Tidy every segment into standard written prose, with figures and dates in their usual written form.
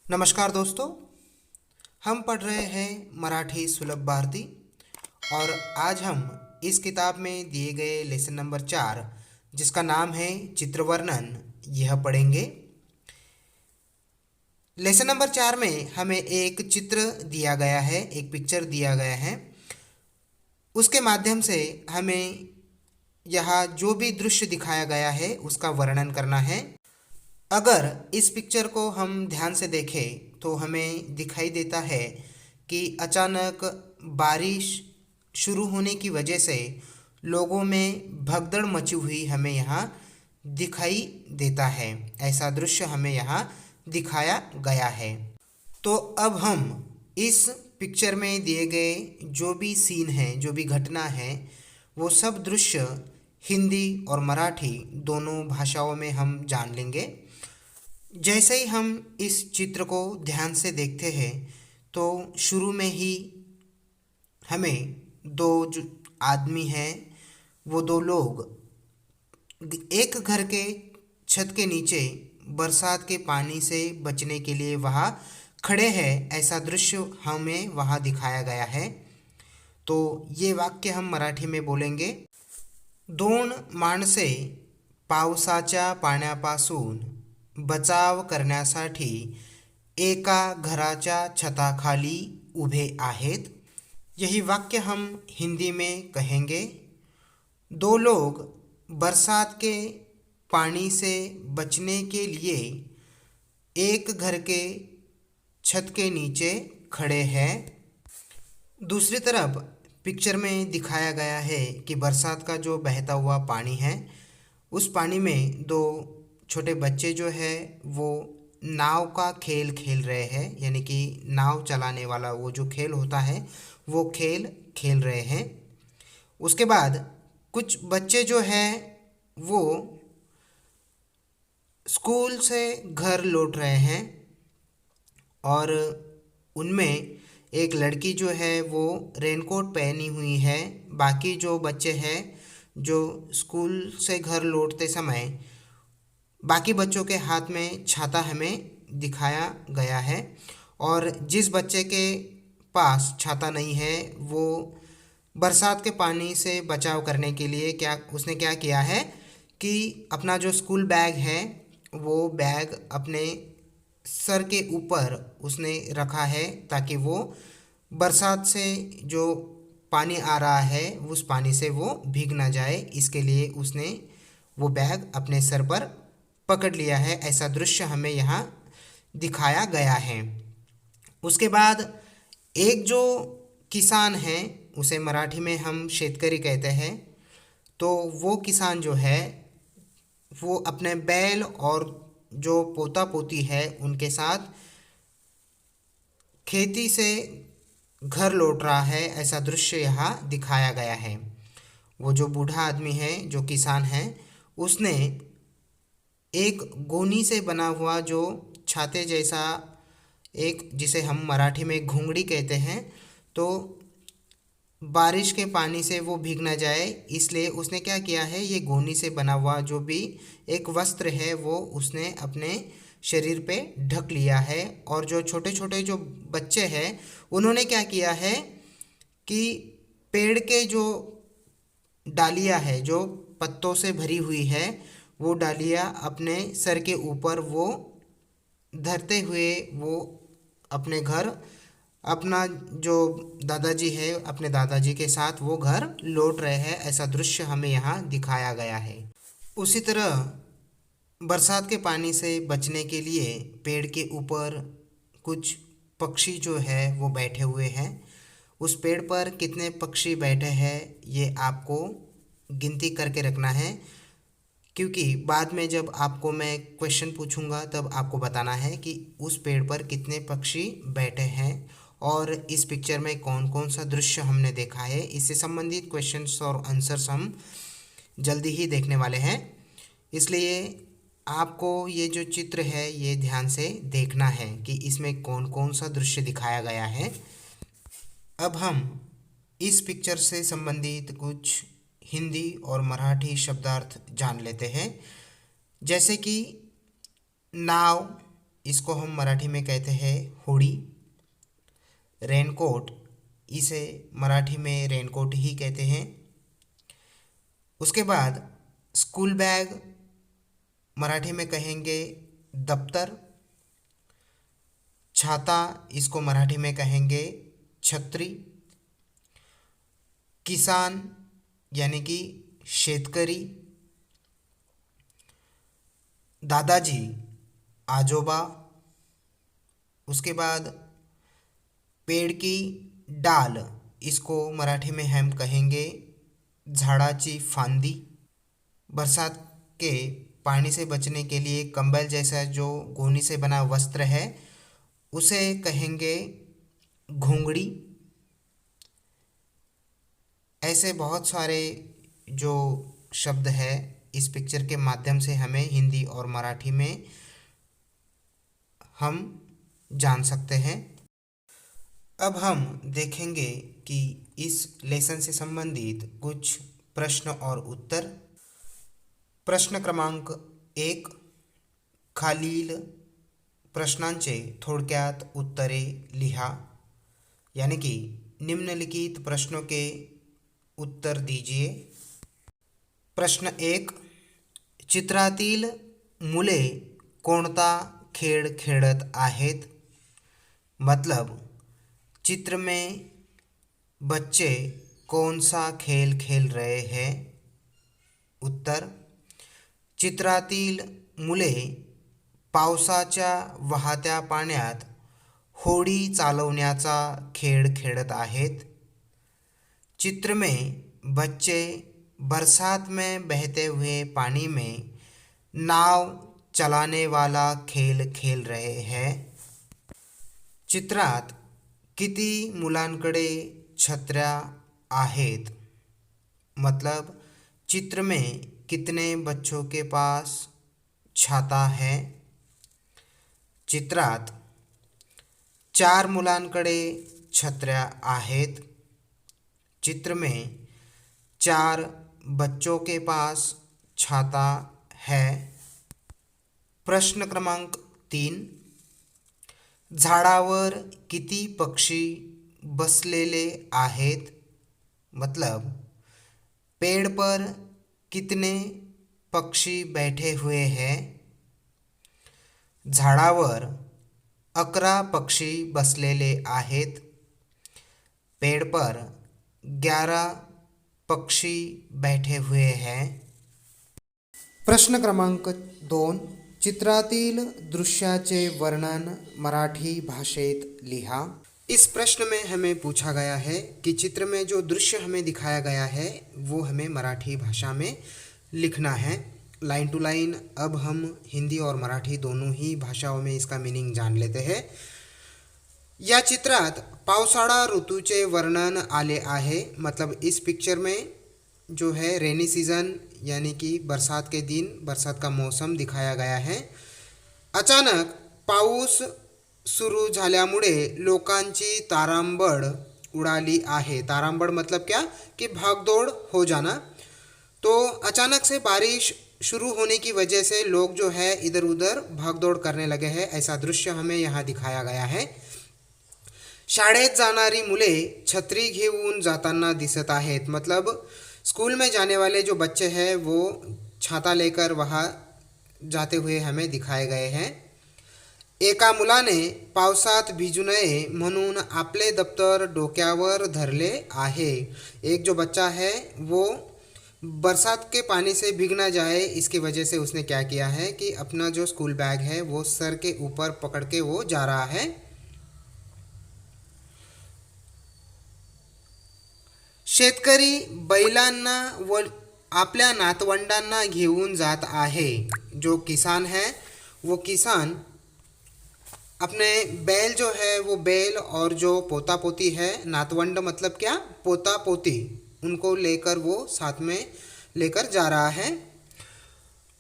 नमस्कार दोस्तों। हम पढ़ रहे हैं मराठी सुलभ भारती और आज हम इस किताब में दिए गए लेसन नंबर 4 जिसका नाम है चित्रवर्णन यह पढ़ेंगे। लेसन नंबर 4 में हमें एक चित्र दिया गया है, एक पिक्चर दिया गया है। उसके माध्यम से हमें यहाँ जो भी दृश्य दिखाया गया है उसका वर्णन करना है। अगर इस पिक्चर को हम ध्यान से देखें तो हमें दिखाई देता है कि अचानक बारिश शुरू होने की वजह से लोगों में भगदड़ मची हुई हमें यहाँ दिखाई देता है। ऐसा दृश्य हमें यहाँ दिखाया गया है। तो अब हम इस पिक्चर में दिए गए जो भी सीन हैं, जो भी घटना है, वो सब दृश्य हिंदी और मराठी दोनों भाषाओं में हम जान लेंगे। जैसे ही हम इस चित्र को ध्यान से देखते हैं तो शुरू में ही हमें दो जो आदमी हैं, वो दो लोग एक घर के छत के नीचे बरसात के पानी से बचने के लिए वहाँ खड़े हैं। ऐसा दृश्य हमें वहाँ दिखाया गया है। तो ये वाक्य हम मराठी में बोलेंगे। दोन माणसे पावसाच्या पाण्यापासून बचाव करण्यासाठी एका घराच्या छताखाली उभे आहेत। यही वाक्य हम हिंदी में कहेंगे। दो लोग बरसात के पानी से बचने के लिए एक घर के छत के नीचे खड़े हैं। दूसरी तरफ पिक्चर में दिखाया गया है कि बरसात का जो बहता हुआ पानी है, उस पानी में दो छोटे बच्चे जो है वो नाव का खेल खेल रहे हैं, यानी कि नाव चलाने वाला वो जो खेल होता है वो खेल खेल रहे हैं। उसके बाद कुछ बच्चे जो हैं वो स्कूल से घर लौट रहे हैं और उनमें एक लड़की जो है वो रेनकोट पहनी हुई है। बाकी जो बच्चे हैं जो स्कूल से घर लौटते समय बाकी बच्चों के हाथ में छाता हमें दिखाया गया है। और जिस बच्चे के पास छाता नहीं है वो बरसात के पानी से बचाव करने के लिए उसने क्या किया है कि अपना जो स्कूल बैग है वो बैग अपने सर के ऊपर उसने रखा है ताकि वो बरसात से जो पानी आ रहा है उस पानी से वो भीग ना जाए। इसके लिए उसने वो बैग अपने सर पर पकड़ लिया है। ऐसा दृश्य हमें यहाँ दिखाया गया है। उसके बाद एक जो किसान है उसे मराठी में हम शेतकरी कहते हैं। तो वो किसान जो है वो अपने बैल और जो पोता पोती है उनके साथ खेती से घर लौट रहा है। ऐसा दृश्य यहाँ दिखाया गया है। वो जो बूढ़ा आदमी है जो किसान है उसने एक गोनी से बना हुआ जो छाते जैसा एक, जिसे हम मराठी में घुंगड़ी कहते हैं, तो बारिश के पानी से वो भीग ना जाए इसलिए उसने क्या किया है, ये गोनी से बना हुआ जो भी एक वस्त्र है वो उसने अपने शरीर पे ढक लिया है। और जो छोटे छोटे जो बच्चे हैं उन्होंने क्या किया है कि पेड़ के जो डालियाँ है जो पत्तों से भरी हुई है वो डालियाँ अपने सर के ऊपर वो धरते हुए वो अपने घर, अपना जो दादाजी है अपने दादाजी के साथ वो घर लौट रहे हैं। ऐसा दृश्य हमें यहाँ दिखाया गया है। उसी तरह बरसात के पानी से बचने के लिए पेड़ के ऊपर कुछ पक्षी जो है वो बैठे हुए हैं। उस पेड़ पर कितने पक्षी बैठे हैं ये आपको गिनती करके रखना है, क्योंकि बाद में जब आपको मैं क्वेश्चन पूछूंगा तब आपको बताना है कि उस पेड़ पर कितने पक्षी बैठे हैं और इस पिक्चर में कौन कौन सा दृश्य हमने देखा है। इससे संबंधित क्वेश्चंस और आंसर्स हम जल्दी ही देखने वाले हैं। इसलिए आपको ये जो चित्र है ये ध्यान से देखना है कि इसमें कौन कौन सा दृश्य दिखाया गया है। अब हम इस पिक्चर से संबंधित कुछ हिंदी और मराठी शब्दार्थ जान लेते हैं। जैसे कि नाव, इसको हम मराठी में कहते हैं होड़ी। रेनकोट, इसे मराठी में रेनकोट ही कहते हैं। उसके बाद स्कूल बैग, मराठी में कहेंगे दफ्तर। छाता, इसको मराठी में कहेंगे छत्री। किसान यानी कि शेतकरी। दादाजी, आजोबा। उसके बाद पेड़ की डाल, इसको मराठी में हम कहेंगे झाड़ाची फांदी। बरसात के पानी से बचने के लिए कंबल जैसा जो गोनी से बना वस्त्र है उसे कहेंगे घोंगड़ी। ऐसे बहुत सारे जो शब्द है इस पिक्चर के माध्यम से हमें हिंदी और मराठी में हम जान सकते हैं। अब हम देखेंगे कि इस लेसन से संबंधित कुछ प्रश्न और उत्तर। प्रश्न क्रमांक 1, खालील प्रश्नांचे थोडक्यात उत्तरे लिहा, यानी कि निम्नलिखित प्रश्नों के उत्तर दीजिए। प्रश्न 1, चित्रातील मुले कोणता खेळ खेळत आहेत? मतलब चित्र में बच्चे कौन सा खेल खेल रहे हैं? उत्तर, चित्रातील मुले पावसाच्या वाहत्या पाण्यात होडी चालवण्याचा खेळ खेळत आहेत। चित्र में बच्चे बरसात में बहते हुए पानी में नाव चलाने वाला खेल खेल रहे हैं। चित्रात किती मुलांकडे छत्र्या आहेत? मतलब चित्र में कितने बच्चों के पास छाता है? चित्रात 4 मुलांकडे छत्र्या आहेत। चित्र में 4 बच्चों के पास छाता है। प्रश्न क्रमांक 3, झाडावर किती पक्षी बसलेले आहेत? मतलब पेड़ पर कितने पक्षी बैठे हुए हैं? झाडावर 11 पक्षी बसलेले आहेत। पेड़ पर 11 पक्षी बैठे हुए हैं। प्रश्न क्रमांक 2, चित्रातील दृश्याचे वर्णन मराठी भाषेत लिहा। इस प्रश्न में हमें पूछा गया है कि चित्र में जो दृश्य हमें दिखाया गया है वो हमें मराठी भाषा में लिखना है, लाइन टू लाइन। अब हम हिंदी और मराठी दोनों ही भाषाओं में इसका मीनिंग जान लेते हैं। या चित्रात पावसाळा ऋतूचे वर्णन आले आहे। मतलब इस पिक्चर में जो है रेनी सीजन यानी कि बरसात के दिन, बरसात का मौसम दिखाया गया है। अचानक पाऊस सुरू झाल्यामुळे लोकांची तारांबळ उडाली आहे। तारांबळ मतलब क्या कि भागदौड़ हो जाना। तो अचानक से बारिश शुरू होने की वजह से लोग जो है इधर उधर भागदौड़ करने लगे हैं, ऐसा दृश्य हमें यहाँ दिखाया गया है। शाळेत जाणारी मुले छत्री घेऊन जाताना दिसत आहेत। मतलब स्कूल में जाने वाले जो बच्चे हैं वो छाता लेकर वहाँ जाते हुए हमें दिखाए गए हैं। एका मुलाने पावसात भिजू नये म्हणून आपले दप्तर डोक्यावर धरले आहे। एक जो बच्चा है वो बरसात के पानी से भीग ना जाए इसकी वजह से उसने क्या किया है कि अपना जो स्कूल बैग है वो सर के ऊपर पकड़ के वो जा रहा है। शेतकरी बैलांना व आपल्या नातवंडांना घेऊन जात आहे। जो किसान है वो किसान अपने बैल जो है वो बैल और जो पोता पोती है, नातवंड मतलब क्या, पोता पोती, उनको लेकर वो साथ में लेकर जा रहा है।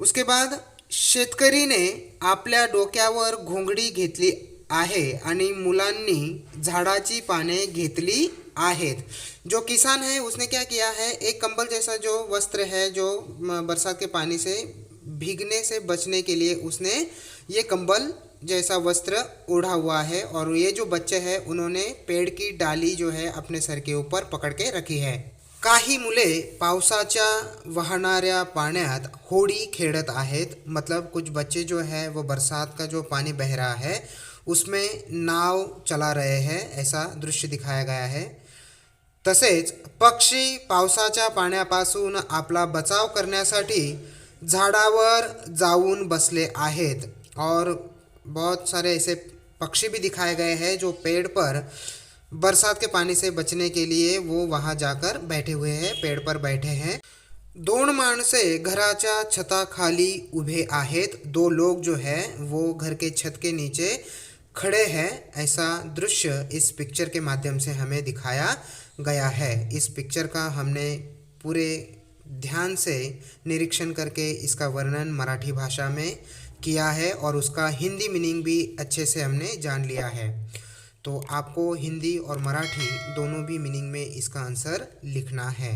उसके बाद शेतकरीने आपल्या डोक्यावर घोंगडी घेतली आहे आणि मुलांनी झाडाची पाने घेतली आहेत। जो किसान है उसने क्या किया है, एक कंबल जैसा जो वस्त्र है जो बरसात के पानी से भीगने से बचने के लिए उसने ये कंबल जैसा वस्त्र ओढ़ा हुआ है और ये जो बच्चे हैं उन्होंने पेड़ की डाली जो है अपने सर के ऊपर पकड़ के रखी है। काही मुले पावसाच्या वाहणाऱ्या पाण्यात होडी खेळत आहेत, मतलब कुछ बच्चे जो है वो बरसात का जो पानी बह रहा है उसमें नाव चला रहे हैं, ऐसा दृश्य दिखाया गया है। तसेच पक्षी पावसाच्या पाण्यापासून आपला बचाव करण्यासाठी झाडावर जाऊन बसले आहेत और बहुत सारे ऐसे पक्षी भी दिखाए गए हैं जो पेड़ पर बरसात के पानी से बचने के लिए वो वहाँ जाकर बैठे हुए हैं, पेड़ पर बैठे हैं। दोन माणसे घराच्या छताखाली उभे आहेत, दो लोग जो है वो घर के छत के नीचे खड़े हैं, ऐसा दृश्य इस पिक्चर के माध्यम से हमें दिखाया गया है। इस पिक्चर का हमने पूरे ध्यान से निरीक्षण करके इसका वर्णन मराठी भाषा में किया है और उसका हिंदी मीनिंग भी अच्छे से हमने जान लिया है। तो आपको हिंदी और मराठी दोनों भी मीनिंग में इसका आंसर लिखना है।